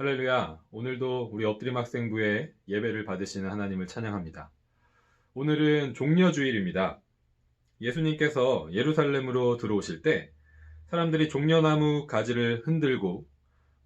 할렐루야. 오늘도 우리 엎드림 학생부의 예배를 받으시는 하나님을 찬양합니다. 오늘은 종려주일입니다. 예수님께서 예루살렘으로 들어오실 때 사람들이 종려나무 가지를 흔들고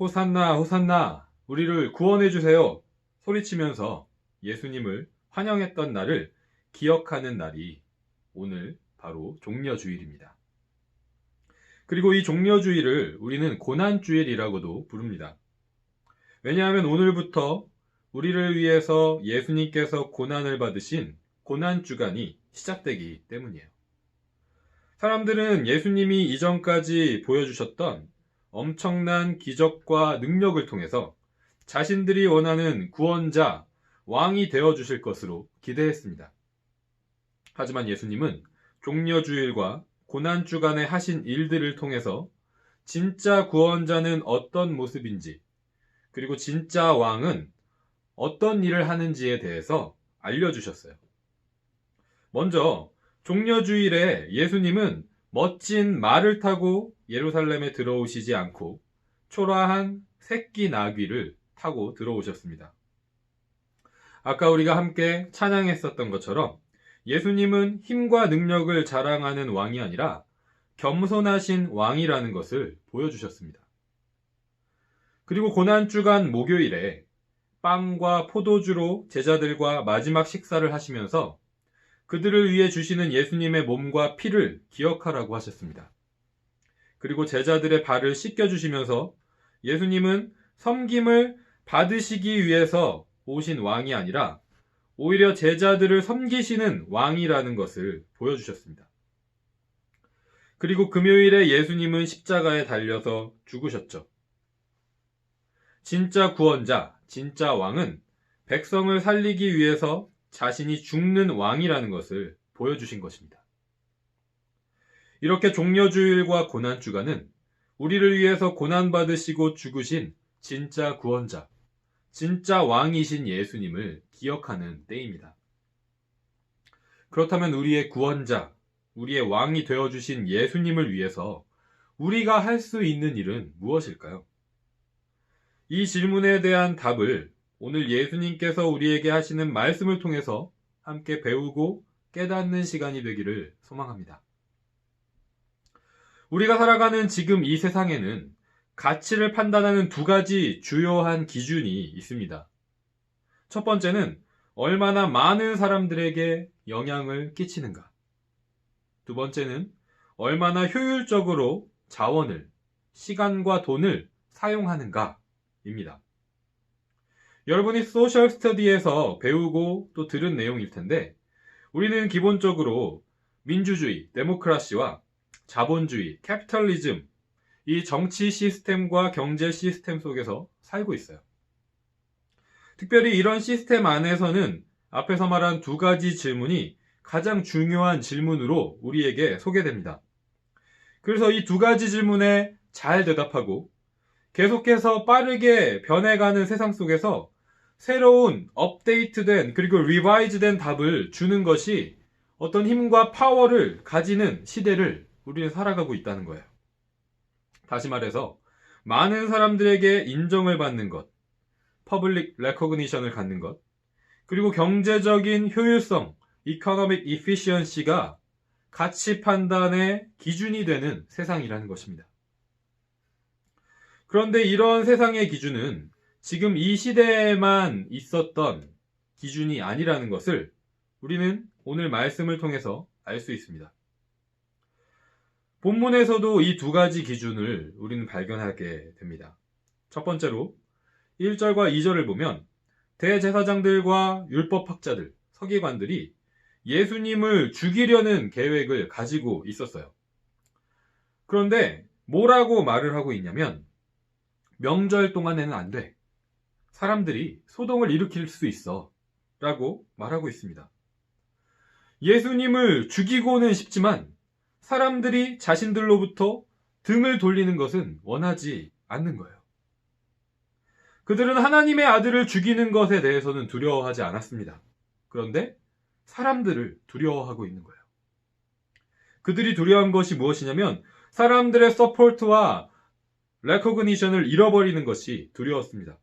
호산나 호산나 우리를 구원해 주세요 소리치면서 예수님을 환영했던 날을 기억하는 날이 오늘 바로 종려주일입니다. 그리고 이 종려주일을 우리는 고난주일이라고도 부릅니다. 왜냐하면 오늘부터 우리를 위해서 예수님께서 고난을 받으신 고난주간이 시작되기 때문이에요. 사람들은 예수님이 이전까지 보여주셨던 엄청난 기적과 능력을 통해서 자신들이 원하는 구원자, 왕이 되어주실 것으로 기대했습니다. 하지만 예수님은 종려주일과 고난주간에 하신 일들을 통해서 진짜 구원자는 어떤 모습인지, 그리고 진짜 왕은 어떤 일을 하는지에 대해서 알려주셨어요. 먼저 종려주일에 예수님은 멋진 말을 타고 예루살렘에 들어오시지 않고 초라한 새끼 나귀를 타고 들어오셨습니다. 아까 우리가 함께 찬양했었던 것처럼 예수님은 힘과 능력을 자랑하는 왕이 아니라 겸손하신 왕이라는 것을 보여주셨습니다. 그리고 고난주간 목요일에 빵과 포도주로 제자들과 마지막 식사를 하시면서 그들을 위해 주시는 예수님의 몸과 피를 기억하라고 하셨습니다. 그리고 제자들의 발을 씻겨주시면서 예수님은 섬김을 받으시기 위해서 오신 왕이 아니라 오히려 제자들을 섬기시는 왕이라는 것을 보여주셨습니다. 그리고 금요일에 예수님은 십자가에 달려서 죽으셨죠. 진짜 구원자, 진짜 왕은 백성을 살리기 위해서 자신이 죽는 왕이라는 것을 보여주신 것입니다. 이렇게 종려주일과 고난주간은 우리를 위해서 고난받으시고 죽으신 진짜 구원자, 진짜 왕이신 예수님을 기억하는 때입니다. 그렇다면 우리의 구원자, 우리의 왕이 되어주신 예수님을 위해서 우리가 할 수 있는 일은 무엇일까요? 이 질문에 대한 답을 오늘 예수님께서 우리에게 하시는 말씀을 통해서 함께 배우고 깨닫는 시간이 되기를 소망합니다. 우리가 살아가는 지금 이 세상에는 가치를 판단하는 두 가지 주요한 기준이 있습니다. 첫 번째는 얼마나 많은 사람들에게 영향을 끼치는가. 두 번째는 얼마나 효율적으로 자원을, 시간과 돈을 사용하는가. 입니다. 여러분이 소셜 스터디에서 배우고 또 들은 내용일 텐데 우리는 기본적으로 민주주의, 데모크라시와 자본주의, 캐피털리즘, 이 정치 시스템과 경제 시스템 속에서 살고 있어요. 특별히 이런 시스템 안에서는 앞에서 말한 두 가지 질문이 가장 중요한 질문으로 우리에게 소개됩니다. 그래서 이 두 가지 질문에 잘 대답하고 계속해서 빠르게 변해가는 세상 속에서 새로운 업데이트된 그리고 리바이즈된 답을 주는 것이 어떤 힘과 파워를 가지는 시대를 우리는 살아가고 있다는 거예요. 다시 말해서 많은 사람들에게 인정을 받는 것, 퍼블릭 레코그니션을 갖는 것, 그리고 경제적인 효율성, 이코노믹 이피시언시가 가치 판단의 기준이 되는 세상이라는 것입니다. 그런데 이런 세상의 기준은 지금 이 시대에만 있었던 기준이 아니라는 것을 우리는 오늘 말씀을 통해서 알 수 있습니다. 본문에서도 이 두 가지 기준을 우리는 발견하게 됩니다. 첫 번째로 1절과 2절을 보면 대제사장들과 율법학자들, 서기관들이 예수님을 죽이려는 계획을 가지고 있었어요. 그런데 뭐라고 말을 하고 있냐면 명절 동안에는 안 돼. 사람들이 소동을 일으킬 수 있어. 라고 말하고 있습니다. 예수님을 죽이고는 싶지만 사람들이 자신들로부터 등을 돌리는 것은 원하지 않는 거예요. 그들은 하나님의 아들을 죽이는 것에 대해서는 두려워하지 않았습니다. 그런데 사람들을 두려워하고 있는 거예요. 그들이 두려워한 것이 무엇이냐면 사람들의 서포트와 레코그니션을 잃어버리는 것이 두려웠습니다.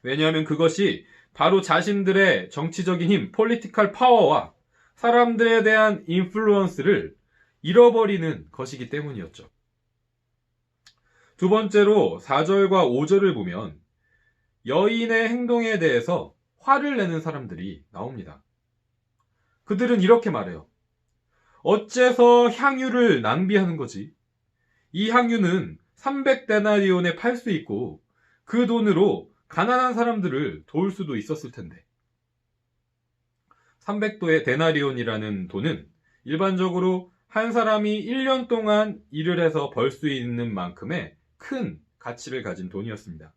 왜냐하면 그것이 바로 자신들의 정치적인 힘, 폴리티컬 파워와 사람들에 대한 인플루언스를 잃어버리는 것이기 때문이었죠. 두 번째로 4절과 5절을 보면 여인의 행동에 대해서 화를 내는 사람들이 나옵니다. 그들은 이렇게 말해요. 어째서 향유를 낭비하는 거지? 이 향유는 300데나리온에 팔 수 있고 그 돈으로 가난한 사람들을 도울 수도 있었을 텐데. 300도의 데나리온이라는 돈은 일반적으로 한 사람이 1년 동안 일을 해서 벌 수 있는 만큼의 큰 가치를 가진 돈이었습니다.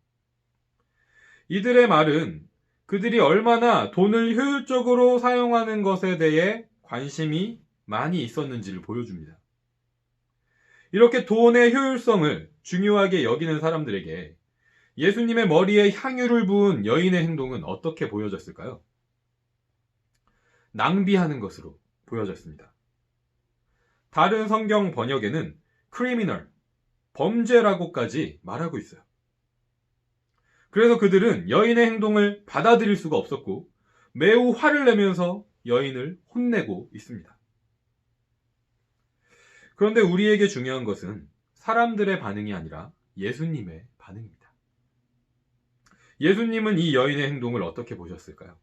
이들의 말은 그들이 얼마나 돈을 효율적으로 사용하는 것에 대해 관심이 많이 있었는지를 보여줍니다. 이렇게 돈의 효율성을 중요하게 여기는 사람들에게 예수님의 머리에 향유를 부은 여인의 행동은 어떻게 보여졌을까요? 낭비하는 것으로 보여졌습니다. 다른 성경 번역에는 criminal, 범죄라고까지 말하고 있어요. 그래서 그들은 여인의 행동을 받아들일 수가 없었고 매우 화를 내면서 여인을 혼내고 있습니다. 그런데 우리에게 중요한 것은 사람들의 반응이 아니라 예수님의 반응입니다. 예수님은 이 여인의 행동을 어떻게 보셨을까요?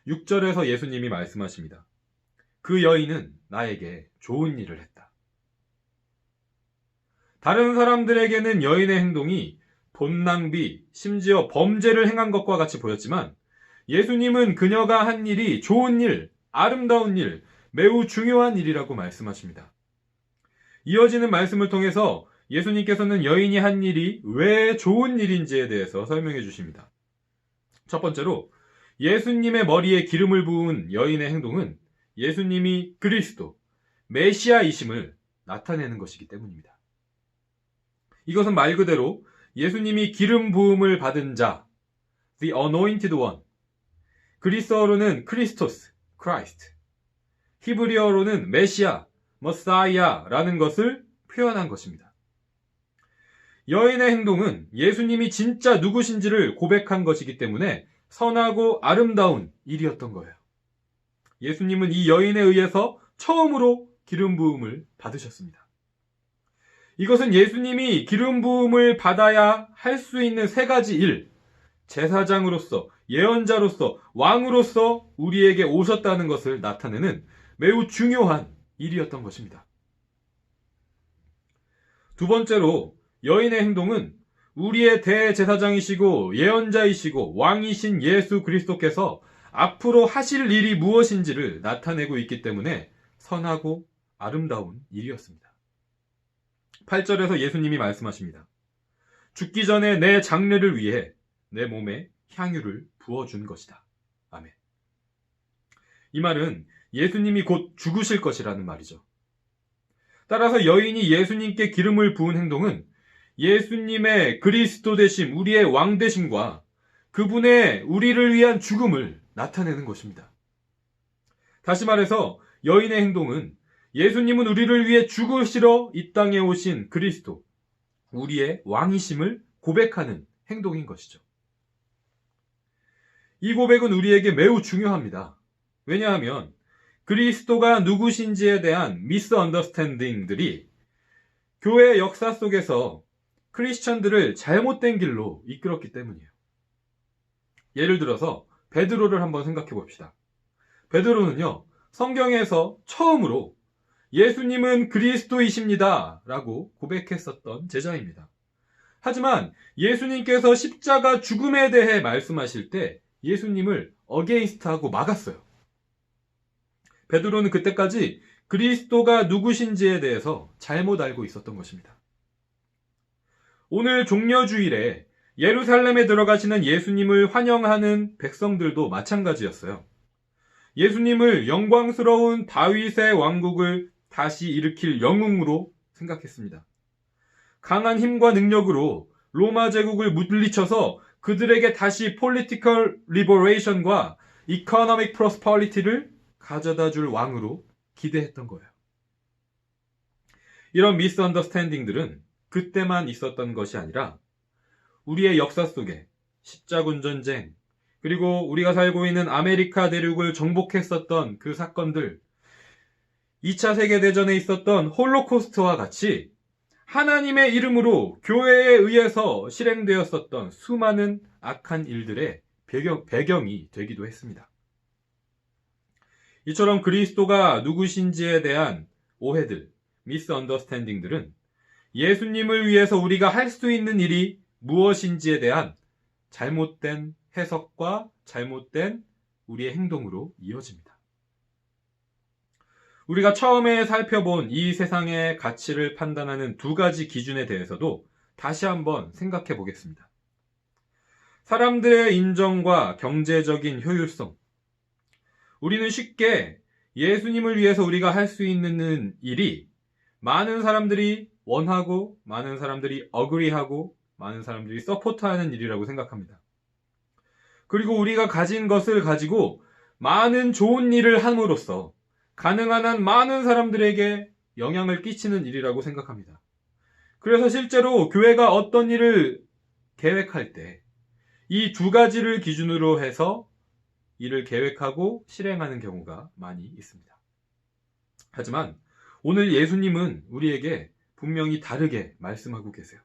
6절에서 예수님이 말씀하십니다. 그 여인은 나에게 좋은 일을 했다. 다른 사람들에게는 여인의 행동이 돈 낭비, 심지어 범죄를 행한 것과 같이 보였지만 예수님은 그녀가 한 일이 좋은 일, 아름다운 일, 매우 중요한 일이라고 말씀하십니다. 이어지는 말씀을 통해서 예수님께서는 여인이 한 일이 왜 좋은 일인지에 대해서 설명해 주십니다. 첫 번째로 예수님의 머리에 기름을 부은 여인의 행동은 예수님이 그리스도, 메시아이심을 나타내는 것이기 때문입니다. 이것은 말 그대로 예수님이 기름 부음을 받은 자, the anointed one, 그리스어로는 크리스토스, Christ, 히브리어로는 메시아, 머사이아라는 것을 표현한 것입니다. 여인의 행동은 예수님이 진짜 누구신지를 고백한 것이기 때문에 선하고 아름다운 일이었던 거예요. 예수님은 이 여인에 의해서 처음으로 기름 부음을 받으셨습니다. 이것은 예수님이 기름 부음을 받아야 할 수 있는 세 가지 일, 제사장으로서, 예언자로서, 왕으로서 우리에게 오셨다는 것을 나타내는 매우 중요한 일이었던 것입니다. 두 번째로 여인의 행동은 우리의 대제사장이시고 예언자이시고 왕이신 예수 그리스도께서 앞으로 하실 일이 무엇인지를 나타내고 있기 때문에 선하고 아름다운 일이었습니다. 8절에서 예수님이 말씀하십니다. 죽기 전에 내 장례를 위해 내 몸에 향유를 부어준 것이다. 아멘. 이 말은 예수님이 곧 죽으실 것이라는 말이죠. 따라서 여인이 예수님께 기름을 부은 행동은 예수님의 그리스도 되심, 우리의 왕 되심과 그분의 우리를 위한 죽음을 나타내는 것입니다. 다시 말해서 여인의 행동은 예수님은 우리를 위해 죽으시러 이 땅에 오신 그리스도, 우리의 왕이심을 고백하는 행동인 것이죠. 이 고백은 우리에게 매우 중요합니다. 왜냐하면 그리스도가 누구신지에 대한 미스언더스탠딩들이 교회 역사 속에서 크리스천들을 잘못된 길로 이끌었기 때문이에요. 예를 들어서 베드로를 한번 생각해 봅시다. 베드로는요, 성경에서 처음으로 예수님은 그리스도이십니다 라고 고백했었던 제자입니다. 하지만 예수님께서 십자가 죽음에 대해 말씀하실 때 예수님을 어게인스트하고 막았어요. 베드로는 그때까지 그리스도가 누구신지에 대해서 잘못 알고 있었던 것입니다. 오늘 종려주일에 예루살렘에 들어가시는 예수님을 환영하는 백성들도 마찬가지였어요. 예수님을 영광스러운 다윗의 왕국을 다시 일으킬 영웅으로 생각했습니다. 강한 힘과 능력으로 로마 제국을 물리쳐서 그들에게 다시 political liberation과 economic prosperity를 가져다 줄 왕으로 기대했던 거예요. 이런 미스언더스탠딩들은 그때만 있었던 것이 아니라 우리의 역사 속에 십자군 전쟁, 그리고 우리가 살고 있는 아메리카 대륙을 정복했었던 그 사건들, 2차 세계대전에 있었던 홀로코스트와 같이 하나님의 이름으로 교회에 의해서 실행되었었던 수많은 악한 일들의 배경이 되기도 했습니다. 이처럼 그리스도가 누구신지에 대한 오해들, 미스언더스탠딩들은 예수님을 위해서 우리가 할 수 있는 일이 무엇인지에 대한 잘못된 해석과 잘못된 우리의 행동으로 이어집니다. 우리가 처음에 살펴본 이 세상의 가치를 판단하는 두 가지 기준에 대해서도 다시 한번 생각해 보겠습니다. 사람들의 인정과 경제적인 효율성. 우리는 쉽게 예수님을 위해서 우리가 할 수 있는 일이 많은 사람들이 원하고, 많은 사람들이 어그리하고, 많은 사람들이 서포트하는 일이라고 생각합니다. 그리고 우리가 가진 것을 가지고 많은 좋은 일을 함으로써 가능한 한 많은 사람들에게 영향을 끼치는 일이라고 생각합니다. 그래서 실제로 교회가 어떤 일을 계획할 때 이 두 가지를 기준으로 해서 일을 계획하고 실행하는 경우가 많이 있습니다. 하지만 오늘 예수님은 우리에게 분명히 다르게 말씀하고 계세요.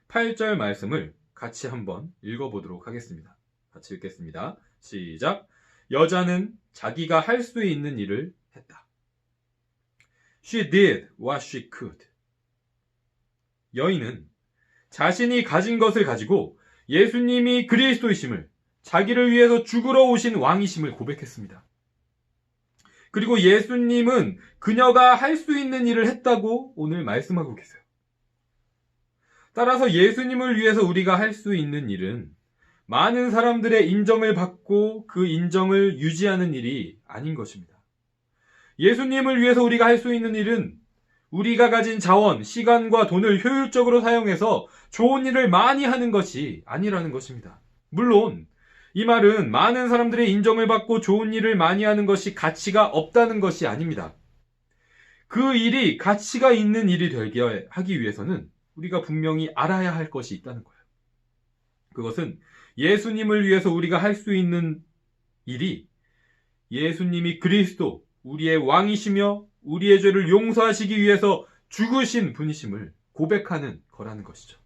8절 말씀을 같이 한번 읽어보도록 하겠습니다. 같이 읽겠습니다. 시작. 여자는 자기가 할 수 있는 일을 했다. She did what she could. 여인은 자신이 가진 것을 가지고 예수님이 그리스도이심을, 자기를 위해서 죽으러 오신 왕이심을 고백했습니다. 그리고 예수님은 그녀가 할 수 있는 일을 했다고 오늘 말씀하고 계세요. 따라서 예수님을 위해서 우리가 할 수 있는 일은 많은 사람들의 인정을 받고 그 인정을 유지하는 일이 아닌 것입니다. 예수님을 위해서 우리가 할 수 있는 일은 우리가 가진 자원, 시간과 돈을 효율적으로 사용해서 좋은 일을 많이 하는 것이 아니라는 것입니다. 물론 이 말은 많은 사람들의 인정을 받고 좋은 일을 많이 하는 것이 가치가 없다는 것이 아닙니다. 그 일이 가치가 있는 일이 되게 하기 위해서는 우리가 분명히 알아야 할 것이 있다는 거예요. 그것은 예수님을 위해서 우리가 할 수 있는 일이 예수님이 그리스도, 우리의 왕이시며 우리의 죄를 용서하시기 위해서 죽으신 분이심을 고백하는 거라는 것이죠.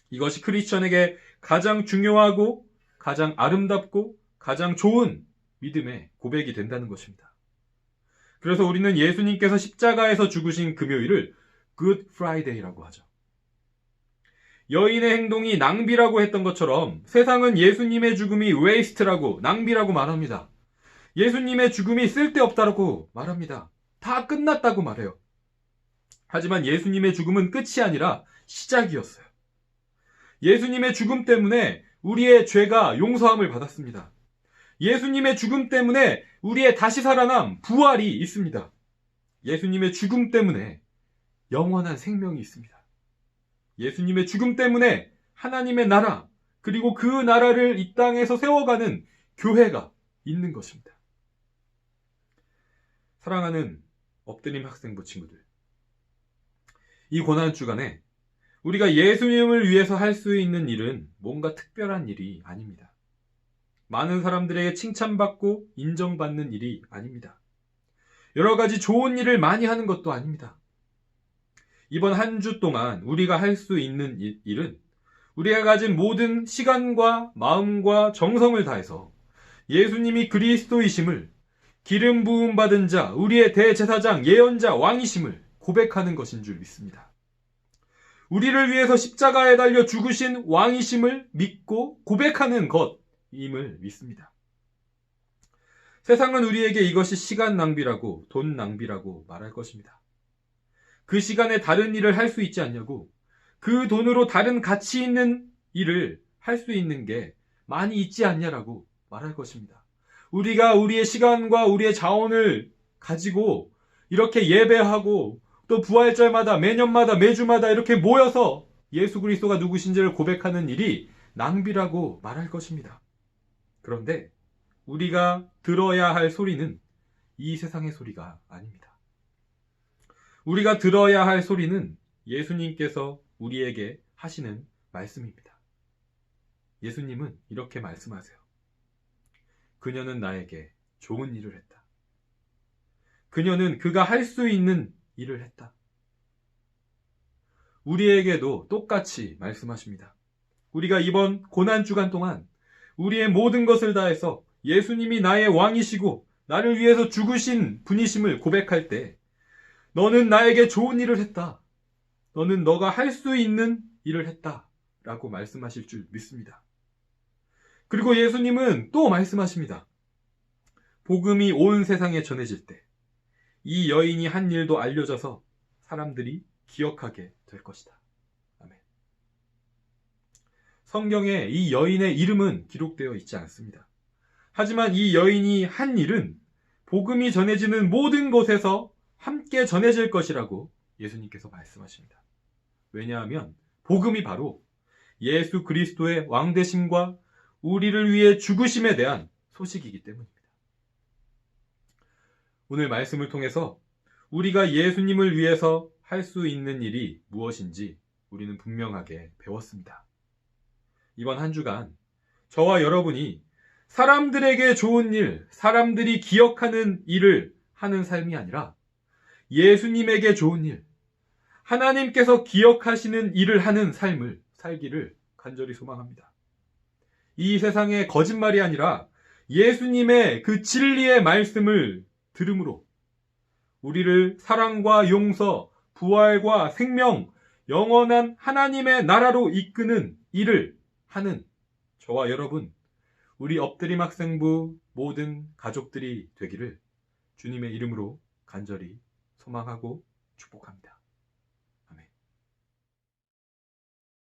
이것이 크리스천에게 가장 중요하고 가장 아름답고 가장 좋은 믿음의 고백이 된다는 것입니다. 그래서 우리는 예수님께서 십자가에서 죽으신 금요일을 Good Friday라고 하죠. 여인의 행동이 낭비라고 했던 것처럼 세상은 예수님의 죽음이 waste라고, 낭비라고 말합니다. 예수님의 죽음이 쓸데없다고 말합니다. 다 끝났다고 말해요. 하지만 예수님의 죽음은 끝이 아니라 시작이었어요. 예수님의 죽음 때문에 우리의 죄가 용서함을 받았습니다. 예수님의 죽음 때문에 우리의 다시 살아남 부활이 있습니다. 예수님의 죽음 때문에 영원한 생명이 있습니다. 예수님의 죽음 때문에 하나님의 나라, 그리고 그 나라를 이 땅에서 세워가는 교회가 있는 것입니다. 사랑하는 엎드림 학생부 친구들, 이 고난주간에 우리가 예수님을 위해서 할 수 있는 일은 뭔가 특별한 일이 아닙니다. 많은 사람들에게 칭찬받고 인정받는 일이 아닙니다. 여러 가지 좋은 일을 많이 하는 것도 아닙니다. 이번 한 주 동안 우리가 할 수 있는 일은 우리가 가진 모든 시간과 마음과 정성을 다해서 예수님이 그리스도이심을, 기름 부음 받은 자, 우리의 대제사장, 예언자, 왕이심을 고백하는 것인 줄 믿습니다. 우리를 위해서 십자가에 달려 죽으신 왕이심을 믿고 고백하는 것임을 믿습니다. 세상은 우리에게 이것이 시간 낭비라고, 돈 낭비라고 말할 것입니다. 그 시간에 다른 일을 할 수 있지 않냐고, 그 돈으로 다른 가치 있는 일을 할 수 있는 게 많이 있지 않냐라고 말할 것입니다. 우리가 우리의 시간과 우리의 자원을 가지고 이렇게 예배하고 또 부활절마다 매년마다 매주마다 이렇게 모여서 예수 그리스도가 누구신지를 고백하는 일이 낭비라고 말할 것입니다. 그런데 우리가 들어야 할 소리는 이 세상의 소리가 아닙니다. 우리가 들어야 할 소리는 예수님께서 우리에게 하시는 말씀입니다. 예수님은 이렇게 말씀하세요. 그녀는 나에게 좋은 일을 했다. 그녀는 그가 할 수 있는 일을 했다. 우리에게도 똑같이 말씀하십니다. 우리가 이번 고난주간 동안 우리의 모든 것을 다해서 예수님이 나의 왕이시고 나를 위해서 죽으신 분이심을 고백할 때 너는 나에게 좋은 일을 했다. 너는 너가 할 수 있는 일을 했다. 라고 말씀하실 줄 믿습니다. 그리고 예수님은 또 말씀하십니다. 복음이 온 세상에 전해질 때 이 여인이 한 일도 알려져서 사람들이 기억하게 될 것이다. 아멘. 성경에 이 여인의 이름은 기록되어 있지 않습니다. 하지만 이 여인이 한 일은 복음이 전해지는 모든 곳에서 함께 전해질 것이라고 예수님께서 말씀하십니다. 왜냐하면 복음이 바로 예수 그리스도의 왕되심과 우리를 위해 죽으심에 대한 소식이기 때문입니다. 오늘 말씀을 통해서 우리가 예수님을 위해서 할 수 있는 일이 무엇인지 우리는 분명하게 배웠습니다. 이번 한 주간 저와 여러분이 사람들에게 좋은 일, 사람들이 기억하는 일을 하는 삶이 아니라 예수님에게 좋은 일, 하나님께서 기억하시는 일을 하는 삶을 살기를 간절히 소망합니다. 이 세상에 거짓말이 아니라 예수님의 그 진리의 말씀을 들음으로 우리를 사랑과 용서, 부활과 생명, 영원한 하나님의 나라로 이끄는 일을 하는 저와 여러분, 우리 엎드림 학생부 모든 가족들이 되기를 주님의 이름으로 간절히 소망하고 축복합니다.